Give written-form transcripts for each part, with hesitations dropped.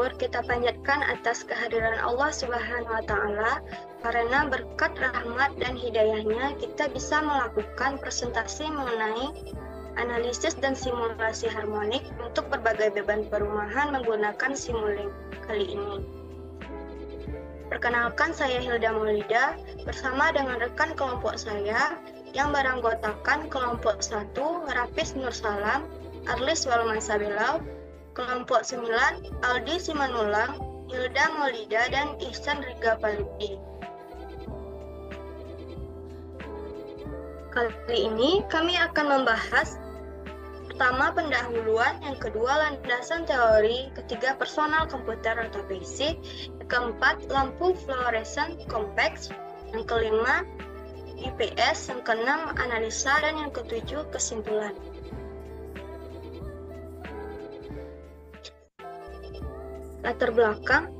syukur kita panjatkan atas kehadiran Allah Subhanahu wa Ta'ala, karena berkat rahmat dan hidayahnya kita bisa melakukan presentasi mengenai analisis dan simulasi harmonik untuk berbagai beban perumahan menggunakan Simulink kali ini. Perkenalkan, saya Hilda Maulida bersama dengan rekan kelompok saya yang beranggotakan kelompok 1 Ngerapis Nursalam, Arlis Walmansabelau, kelompok 9 Aldi Simanulang, Hilda Maulida, dan Ihsan Riga Paludi. Kali ini kami akan membahas pertama pendahuluan, yang kedua landasan teori, ketiga personal komputer atau basic, yang keempat lampu fluoresen kompleks, yang kelima IPS, yang keenam analisa, dan yang ketujuh kesimpulan. Latar belakang,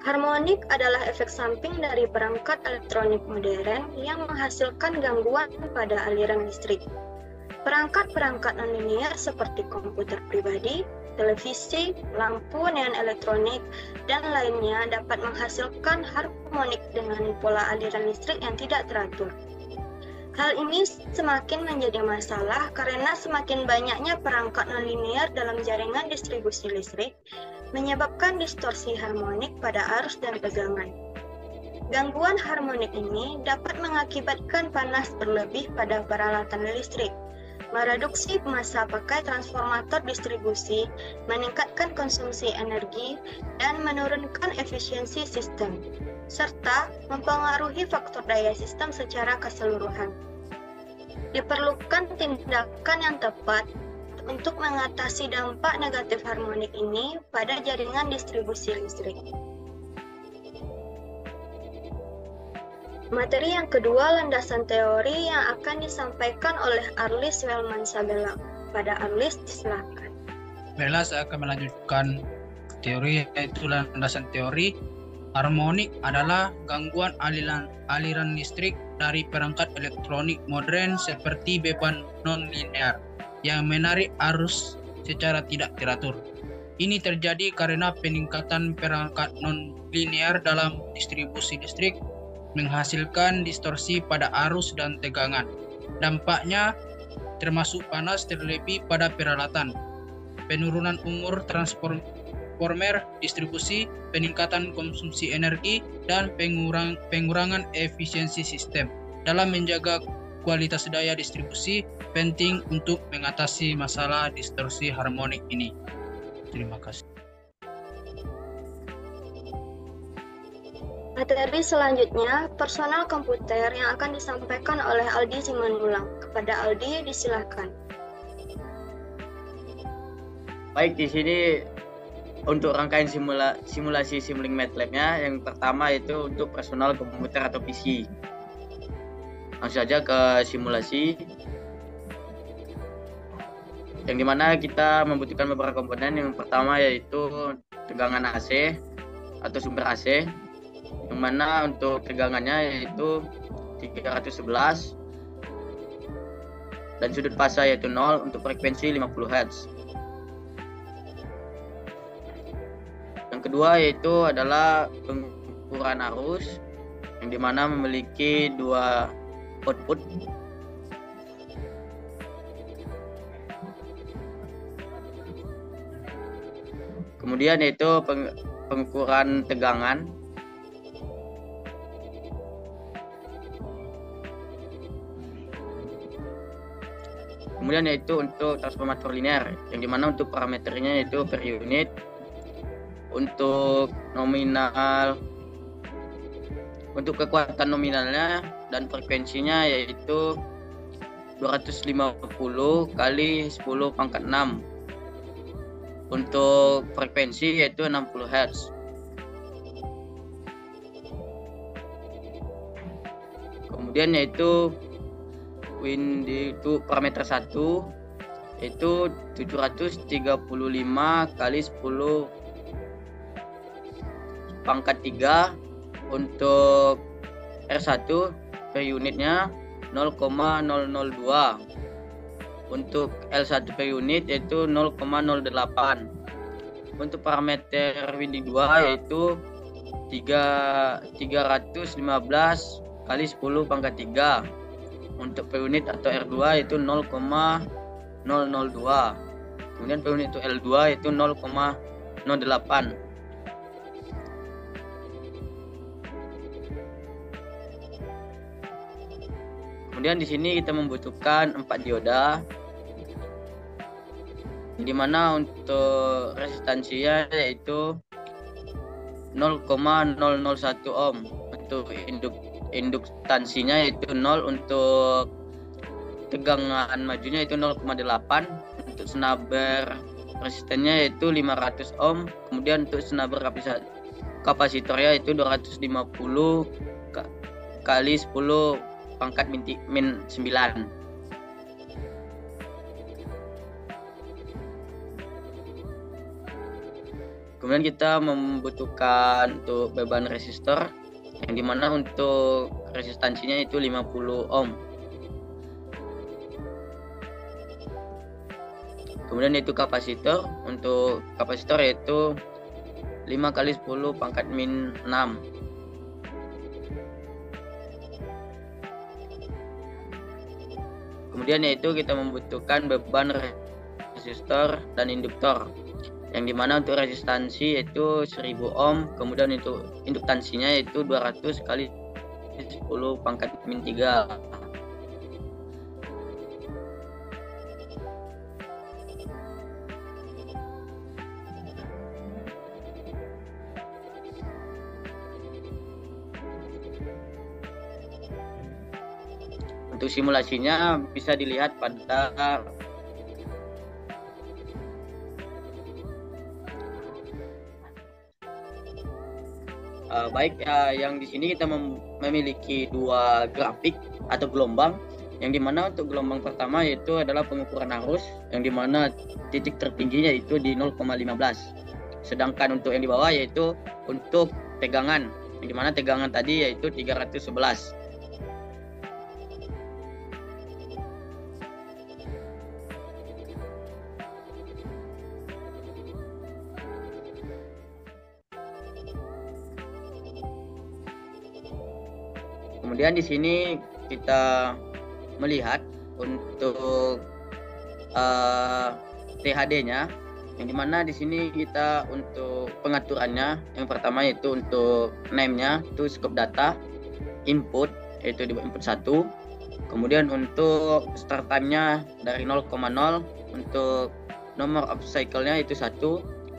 harmonik adalah efek samping dari perangkat elektronik modern yang menghasilkan gangguan pada aliran listrik. Perangkat-perangkat nonlinear seperti komputer pribadi, televisi, lampu neon elektronik, dan lainnya dapat menghasilkan harmonik dengan pola aliran listrik yang tidak teratur. Hal ini semakin menjadi masalah karena semakin banyaknya perangkat nonlinear dalam jaringan distribusi listrik, menyebabkan distorsi harmonik pada arus dan tegangan. Gangguan harmonik ini dapat mengakibatkan panas berlebih pada peralatan listrik, mereduksi masa pakai transformator distribusi, meningkatkan konsumsi energi, dan menurunkan efisiensi sistem, serta mempengaruhi faktor daya sistem secara keseluruhan. Diperlukan tindakan yang tepat untuk mengatasi dampak negatif harmonik ini pada jaringan distribusi listrik. Materi yang kedua, landasan teori, yang akan disampaikan oleh Arlis Walmansabelau. Pada Arlis, silakan. Baiklah, saya akan melanjutkan teori, yaitu landasan teori. Harmonik adalah gangguan aliran listrik dari perangkat elektronik modern seperti beban non-linear yang menarik arus secara tidak teratur. Ini terjadi karena peningkatan perangkat non-linear dalam distribusi listrik menghasilkan distorsi pada arus dan tegangan. Dampaknya termasuk panas terlebih pada peralatan, penurunan umur transformer distribusi, peningkatan konsumsi energi, dan pengurangan efisiensi sistem. Dalam menjaga kualitas daya distribusi, penting untuk mengatasi masalah distorsi harmonik ini. Terima kasih. Materi selanjutnya, personal komputer, yang akan disampaikan oleh Aldi Simanulang. Kepada Aldi, disilakan. Baik, di sini untuk rangkaian simulasi Simulink MATLAB-nya, yang pertama itu untuk personal komputer atau PC. Langsung saja ke simulasi, yang dimana kita membutuhkan beberapa komponen. Yang pertama yaitu tegangan AC atau sumber AC, yang mana untuk tegangannya yaitu 311 dan sudut fasa yaitu 0 untuk frekuensi 50 Hz. Yang kedua yaitu adalah pengukuran arus, yang dimana memiliki dua output. Kemudian yaitu pengukuran tegangan. Kemudian yaitu untuk transformator linear, yang dimana untuk parameternya yaitu per unit. Untuk nominal, untuk kekuatan nominalnya dan frekuensinya yaitu 250 kali 10 pangkat 6. Untuk frekuensi yaitu 60 Hz. Kemudian yaitu itu parameter 1 yaitu 735 kali 10 pangkat 3. Untuk R1 per unitnya 0,002. Untuk L1 per unit yaitu 0,08. untuk parameter winding 2 yaitu 315 kali 10 pangkat 3. Untuk per unit atau R2 itu 0,002. Kemudian per unit itu L2 itu 0,08. Kemudian di sini kita membutuhkan 4 dioda, di mana untuk resistansinya yaitu 0,001 ohm. Untuk induktansinya yaitu 0, untuk tegangan majunya itu 0,8, untuk senabar resistennya yaitu 500 ohm, kemudian untuk senabar kapasitornya itu 250 kali 10 pangkat min 9. Kemudian kita membutuhkan untuk beban resistor, yang dimana untuk resistansinya itu 50 ohm. Kemudian itu kapasitor, untuk kapasitor yaitu 5 kali 10 pangkat min 6. Kemudian yaitu kita membutuhkan beban resistor dan induktor, yang dimana untuk resistansi yaitu 1000 ohm, kemudian untuk induktansinya yaitu 200 kali 10 pangkat min 3. Untuk simulasinya bisa dilihat pada yang di sini kita memiliki 2 grafik atau gelombang, yang dimana untuk gelombang pertama yaitu adalah pengukuran arus, yang dimana titik tertingginya itu di 0,15. Sedangkan untuk yang di bawah yaitu untuk tegangan, yang dimana tegangan tadi yaitu 311. Kemudian di sini kita melihat untuk THD-nya, yang dimana di sini kita untuk pengaturannya, yang pertama yaitu untuk name-nya itu scope data, input yaitu di input 1, kemudian untuk start time-nya dari 0,0, untuk nomor of cycle-nya itu 1,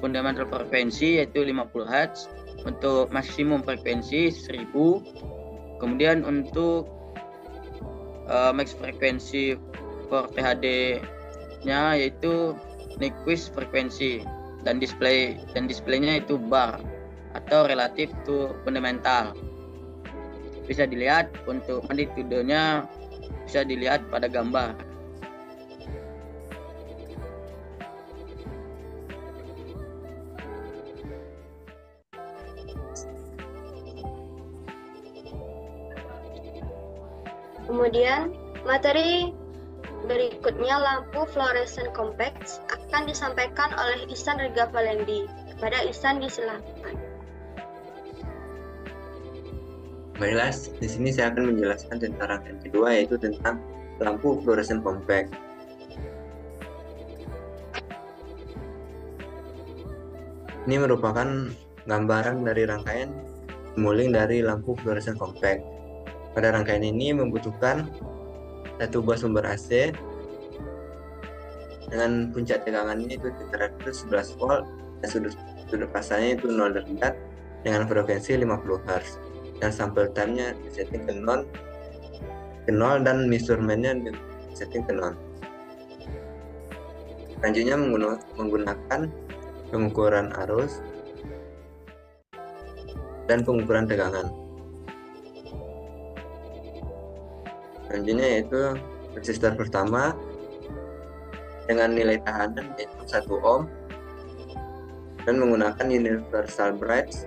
fundamental frekuensi yaitu 50 Hz, untuk maksimum frekuensi 1000. Kemudian untuk max frekuensi for THD-nya yaitu Nyquist frekuensi, dan displaynya itu bar atau relatif to fundamental. Bisa dilihat untuk magnitudonya, bisa dilihat pada gambar. Kemudian, materi berikutnya lampu fluoresen kompleks akan disampaikan oleh Ihsan Riga Valendi. Kepada Ihsan disilakan. Baiklah, di sini saya akan menjelaskan tentang rangkaian kedua, yaitu tentang lampu fluoresen kompleks. Ini merupakan gambaran dari rangkaian simulink dari lampu fluoresen kompleks. Pada rangkaian ini membutuhkan satu buah sumber AC dengan puncak tegangannya itu 311 volt dan sudut pasangnya itu 0 derajat dengan frekuensi 50 Hz, dan sampel time-nya disetting ke 0 dan measurement-nya disetting ke 0. Selanjutnya menggunakan pengukuran arus dan pengukuran tegangan. Selanjutnya yaitu resistor pertama dengan nilai tahanan yaitu 1 ohm dan menggunakan universal bridge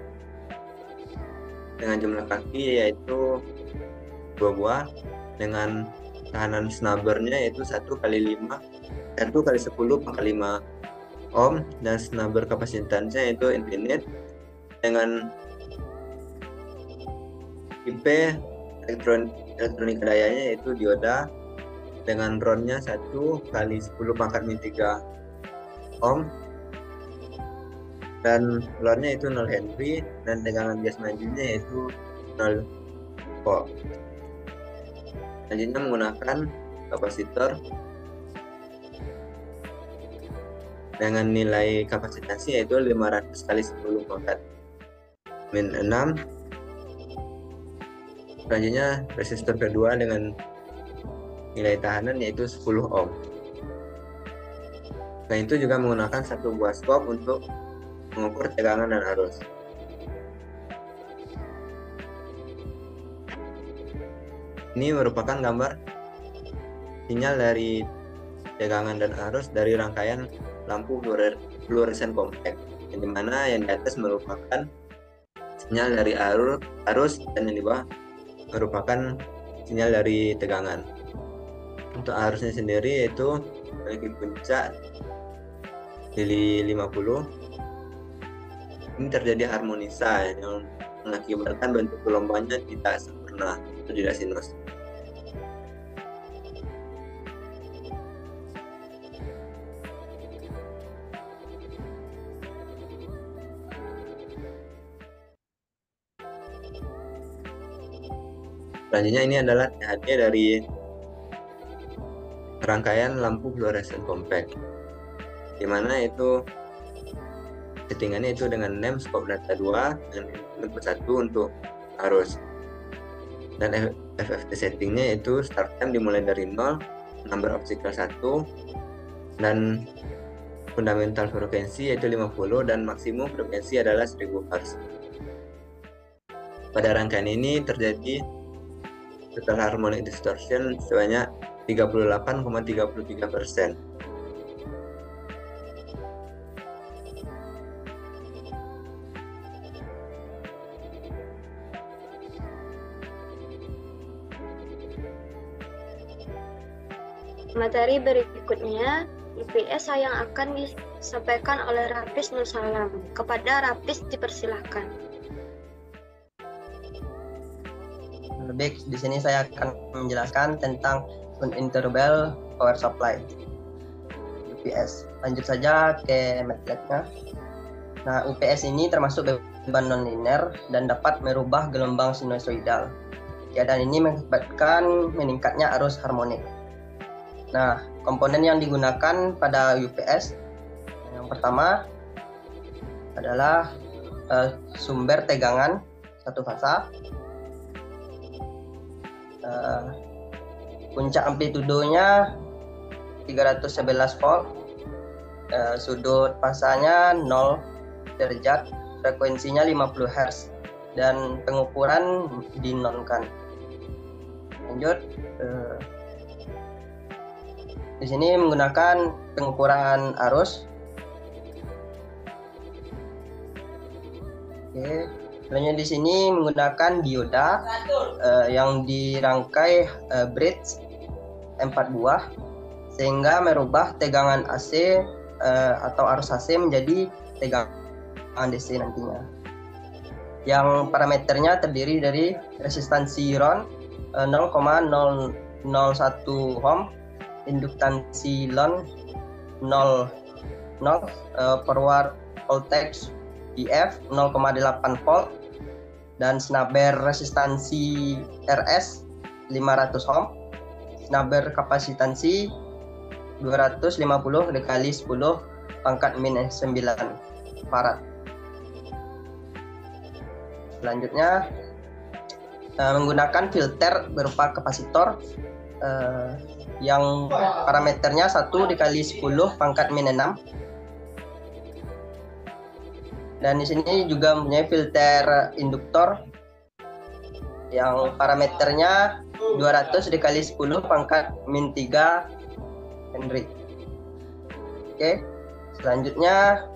dengan jumlah kaki yaitu 2 buah dengan tahanan snubbernya yaitu 1 kali 10 pangkat 5. ohm dan snubber kapasitansinya itu infinite dengan IP elektronika dayanya yaitu dioda dengan RON-nya 1 kali 10 pangkat min 3 ohm dan load-nya itu 0 Henry dan tegangan bias majunya yaitu 0 volt. Selanjutnya menggunakan kapasitor dengan nilai kapasitansi yaitu 500 kali 10 pangkat min 6. Selanjutnya resistor kedua dengan nilai tahanan yaitu 10 ohm. Selain itu juga menggunakan satu buah skop untuk mengukur tegangan dan arus. Ini merupakan gambar sinyal dari tegangan dan arus dari rangkaian lampu fluoresen kompak, yang dimana yang di atas merupakan sinyal dari arus dan yang di bawah merupakan sinyal dari tegangan. Untuk arusnya sendiri yaitu memiliki puncak di 50. Ini terjadi harmonisa yang mengakibatkan bentuk gelombangnya tidak sempurna atau tidak sinus. Selanjutnya ini adalah THD dari rangkaian lampu fluoresen kompak, di mana itu settingannya itu dengan NEM skop data 2 dan input 1 untuk arus, dan FFT settingnya itu start time dimulai dari 0, number of cycle 1, dan fundamental frekuensi yaitu 50 dan maksimum frekuensi adalah 1000 Hz. Pada rangkaian ini terjadi total harmonic distortion sebanyak 38,33%. Materi berikutnya UPS yang akan disampaikan oleh Rapis Nur Salam. Kepada Rapis dipersilahkan. Baik, di sini saya akan menjelaskan tentang uninterruptible power supply UPS. Lanjut saja ke MATLAB-nya. Nah, UPS ini termasuk beban nonlinear dan dapat merubah gelombang sinusoidal. Keadaan ini mengakibatkan meningkatnya arus harmonik. Nah, komponen yang digunakan pada UPS yang pertama adalah sumber tegangan satu fasa, puncak amplitudonya 311 volt, sudut fasanya 0 derajat, frekuensinya 50 Hz, dan pengukuran dinonkan. Lanjut, di sini menggunakan pengukuran arus. Oke, selanjutnya di sini menggunakan dioda yang dirangkai bridge 4 buah sehingga merubah tegangan AC atau arus AC menjadi tegangan DC nantinya. Yang parameternya terdiri dari resistansi RON 0,001 ohm, induktansi LON 0 forward voltage EF 0,8 volt, dan snubber resistansi RS 500 ohm, snubber kapasitansi 250 dikali 10 pangkat min 9 farad. Selanjutnya menggunakan filter berupa kapasitor yang parameternya 1 dikali 10 pangkat min 6. Dan di sini juga mempunyai filter induktor yang parameternya 200 dikali 10 pangkat min 3 Henry. Oke, selanjutnya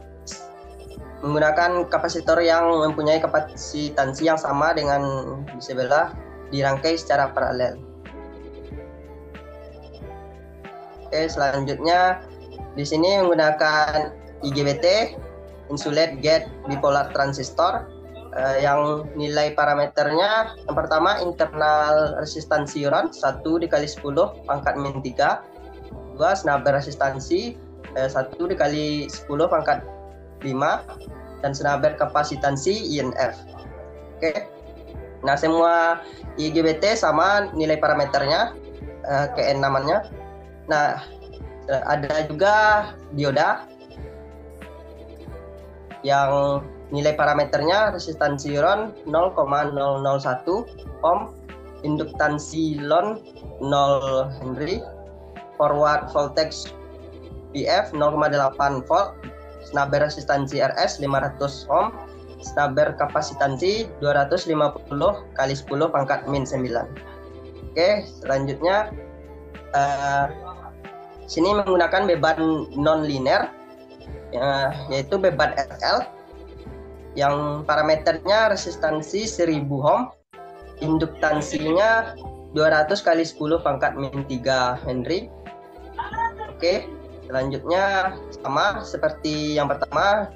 menggunakan kapasitor yang mempunyai kapasitansi yang sama dengan di sebelah, dirangkai secara paralel. Oke, selanjutnya di sini menggunakan IGBT, insulate gate bipolar transistor, yang nilai parameternya yang pertama internal resistansi ion 1 dikali 10 pangkat min 3, 2 senabar resistansi 1 dikali 10 pangkat 5, dan senabar kapasitansi INF. Oke. Nah, semua IGBT sama nilai parameternya, KN namanya. Nah, ada juga dioda yang nilai parameternya resistansi ion 0,001 ohm, induktansi ion 0 Henry, forward voltage VF 0,8 volt, senabar resistansi RS 500 ohm, senabar kapasitansi 250 kali 10 pangkat min 9. Oke, selanjutnya sini menggunakan beban non-linear, yaitu beban RL yang parameternya resistansi 1000 ohm, induktansinya 200 kali 10 pangkat min 3 Henry. Oke, selanjutnya sama seperti yang pertama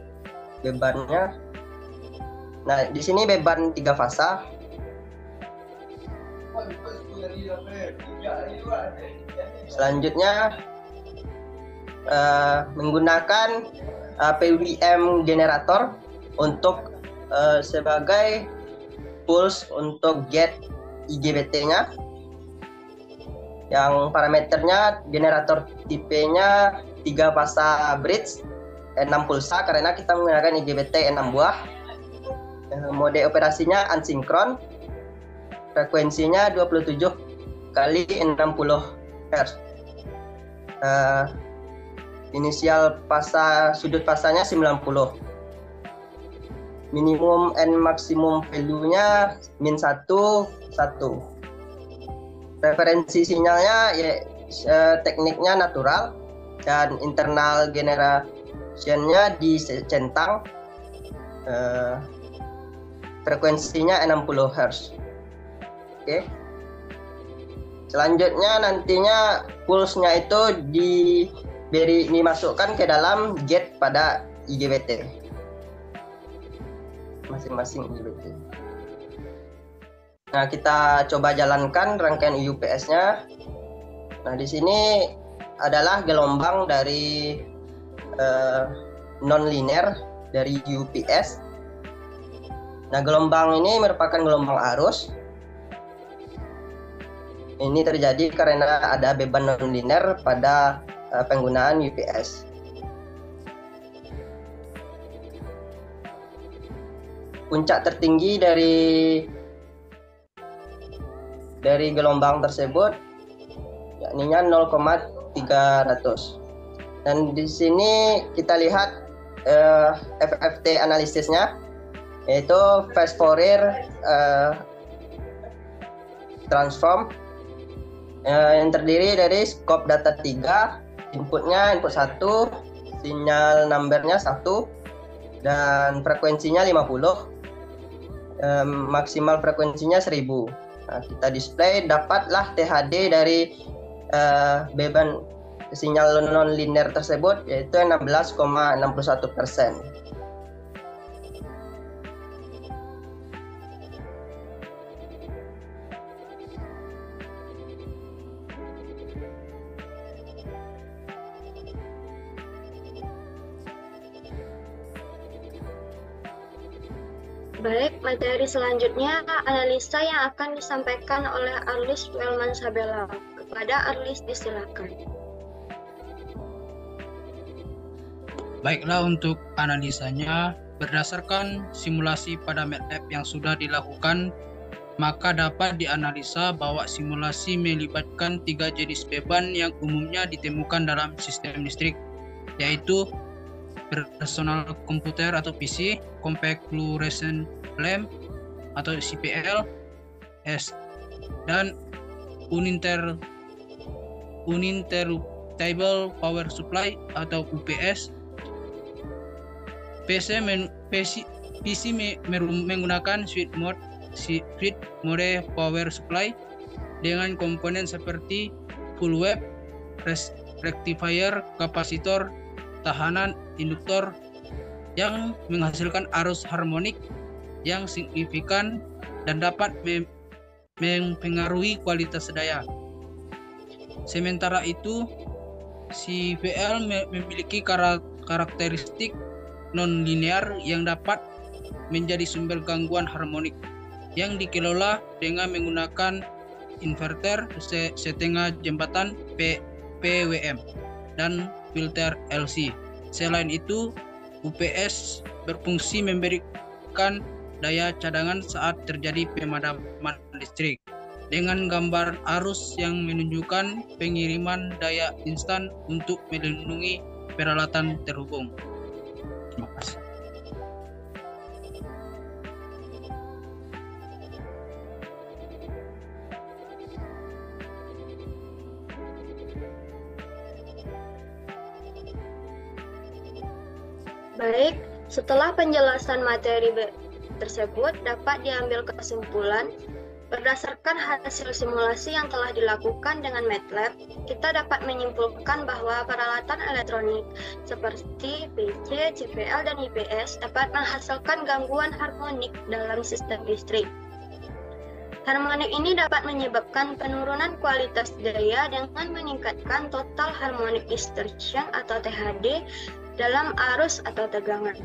bebannya. Nah, di sini beban 3 fasa. Selanjutnya menggunakan PWM generator untuk sebagai pulse untuk gate IGBT-nya, yang parameternya generator tipenya 3 fasa bridge 6 pulsa karena kita menggunakan IGBT 6 buah. Mode operasinya asinkron, frekuensinya 27 kali 60 Hz. Inisial fasa sudut fasanya 90. Minimum and maksimum value-nya -1, 1. Referensi sinyalnya tekniknya natural, dan internal generation-nya dicentang. Frekuensinya 60 Hz. Oke. Selanjutnya nantinya pulse-nya itu dimasukkan ke dalam gate pada IGBT. Masing-masing IGBT. Nah, kita coba jalankan rangkaian UPS-nya. Nah, di sini adalah gelombang dari non-linear dari UPS. Nah, gelombang ini merupakan gelombang arus. Ini terjadi karena ada beban non-linear pada penggunaan UPS. Puncak tertinggi dari gelombang tersebut yakninya 0,300. Dan di sini kita lihat FFT analisisnya, yaitu fast Fourier transform yang terdiri dari scope data 3, inputnya input 1, sinyal numbernya 1, dan frekuensinya 50, maksimal frekuensinya 1000. Nah, kita display, dapatlah THD dari beban sinyal non-linear tersebut, yaitu 16,61%. Baik, materi selanjutnya analisa yang akan disampaikan oleh Arlis Welman Sabella. Kepada Arlis disilakan. Baiklah, untuk analisanya berdasarkan simulasi pada MATLAB yang sudah dilakukan, maka dapat dianalisa bahwa simulasi melibatkan 3 jenis beban yang umumnya ditemukan dalam sistem listrik, yaitu personal komputer atau PC, compact fluorescent lamp atau CPL, dan uninterruptible power supply atau UPS. PC menggunakan switch mode power supply dengan komponen seperti full wave, rectifier, kapasitor, ketahanan induktor yang menghasilkan arus harmonik yang signifikan dan dapat mempengaruhi kualitas daya. Sementara itu, si VL memiliki karakteristik non-linear yang dapat menjadi sumber gangguan harmonik yang dikelola dengan menggunakan inverter setengah jembatan PWM dan filter LC. Selain itu, UPS berfungsi memberikan daya cadangan saat terjadi pemadaman listrik dengan gambar arus yang menunjukkan pengiriman daya instan untuk melindungi peralatan terhubung. Terima kasih. Baik, setelah penjelasan materi tersebut dapat diambil kesimpulan berdasarkan hasil simulasi yang telah dilakukan dengan MATLAB, kita dapat menyimpulkan bahwa peralatan elektronik seperti PC, CPL, dan IPS dapat menghasilkan gangguan harmonik dalam sistem listrik. Harmonik ini dapat menyebabkan penurunan kualitas daya dengan meningkatkan total harmonic distortion atau THD dalam arus atau tegangan.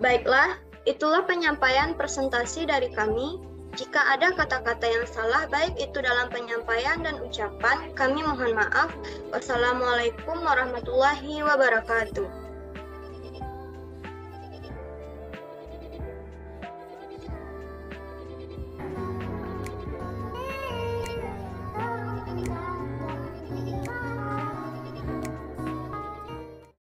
Baiklah, itulah penyampaian presentasi dari kami. Jika ada kata-kata yang salah, baik itu dalam penyampaian dan ucapan, kami mohon maaf. Wassalamualaikum warahmatullahi wabarakatuh.